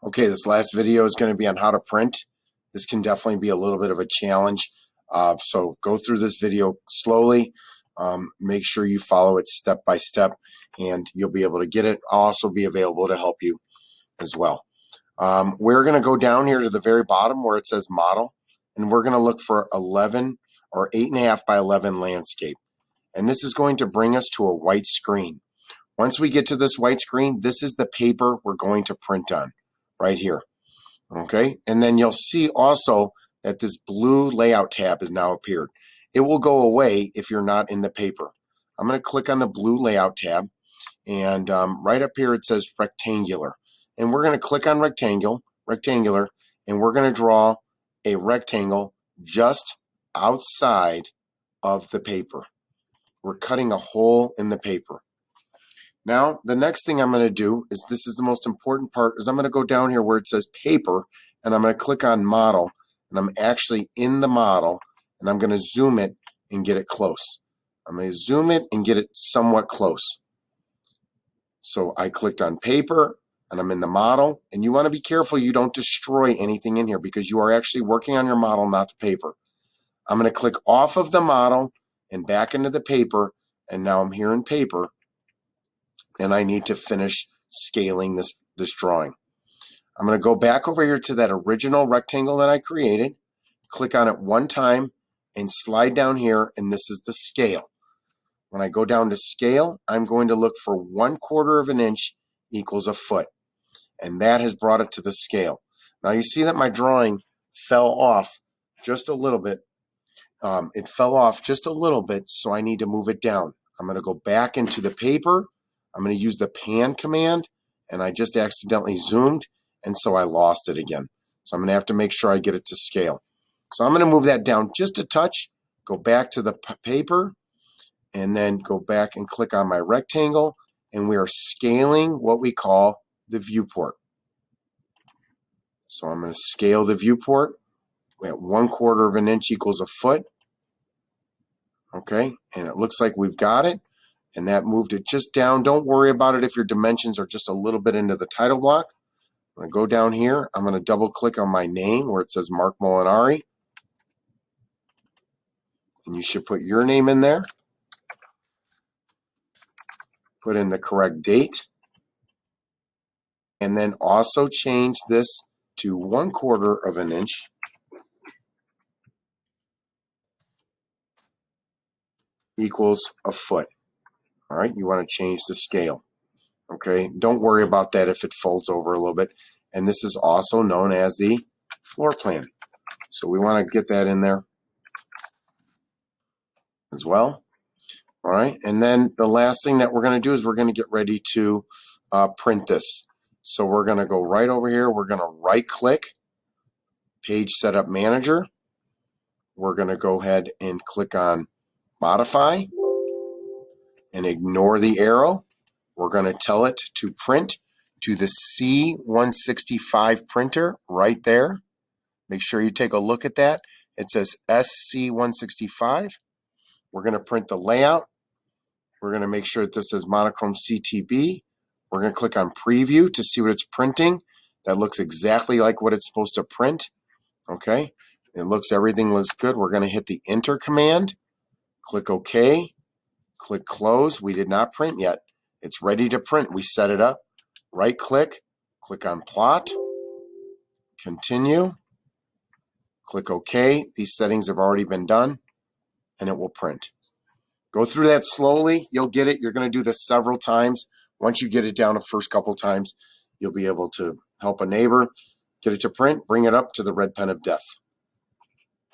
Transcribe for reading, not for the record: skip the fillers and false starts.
Okay, this last video is going to be on how to print. This can definitely be a little bit of a challenge. So go through this video slowly. Make sure you follow it step by step and you'll be able to get it. I'll also be available to help you as well. We're going to go down here to the very bottom where it says model, and we're going to look for 11 or 8.5 by 11 landscape. And this is going to bring us to a white screen. Once we get to this white screen, this is the paper we're going to print on right here. Okay, and then you'll see also that this blue layout tab has now appeared. It will go away if you're not in the paper. I'm going to click on the blue layout tab, and right up here it says rectangular. And we're going to click on rectangular, and we're going to draw a rectangle just outside of the paper. We're cutting a hole in the paper. Now, the next thing I'm going to do is, this is the most important part, is I'm going to go down here where it says paper, and I'm going to click on model, and I'm actually in the model, and I'm going to zoom it and get it close. I'm going to zoom it and get it somewhat close. So I clicked on paper, and I'm in the model, and you want to be careful you don't destroy anything in here because you are actually working on your model, not the paper. I'm going to click off of the model and back into the paper, and now I'm here in paper, and I need to finish scaling this drawing. I'm going to go back over here to that original rectangle that I created, click on it one time, and slide down here, and this is the scale. When I go down to scale, I'm going to look for 1/4 of an inch equals a foot, and that has brought it to the scale. Now you see that my drawing fell off just a little bit. It fell off just a little bit, so I need to move it down. I'm going to go back into the paper. I'm going to use the pan command, and I just accidentally zoomed, and so I lost it again. So I'm going to have to make sure I get it to scale. So I'm going to move that down just a touch, go back to the paper, and then go back and click on my rectangle, and we are scaling what we call the viewport. So I'm going to scale the viewport at 1/4 of an inch equals a foot. Okay, and it looks like we've got it. And that moved it just down. Don't worry about it if your dimensions are just a little bit into the title block. I'm going to go down here. I'm going to double click on my name where it says Mark Molinari. And you should put your name in there. Put in the correct date. And then also change this to 1/4 of an inch. Equals a foot. All right, you want to change the scale. Okay, don't worry about that if it folds over a little bit. And this is also known as the floor plan. So we want to get that in there as well. All right, and then the last thing that we're going to do is we're going to get ready to print this. So we're going to go right over here. We're going to right click, Page Setup Manager. We're going to go ahead and click on Modify and ignore the arrow. We're going to tell it to print to the C165 printer right there. Make sure you take a look at that. It says SC165. We're going to print the layout. We're going to make sure that this says monochrome CTB. We're going to click on preview to see what it's printing. That looks exactly like what it's supposed to print. Okay, everything looks good. We're going to hit the enter command. Click OK. Click close. We did not print yet. It's ready to print. We set it up. Right click. Click on plot. Continue. Click OK. These settings have already been done, and it will print. Go through that slowly. You'll get it. You're going to do this several times. Once you get it down the first couple times, you'll be able to help a neighbor get it to print, bring it up to the red pen of death.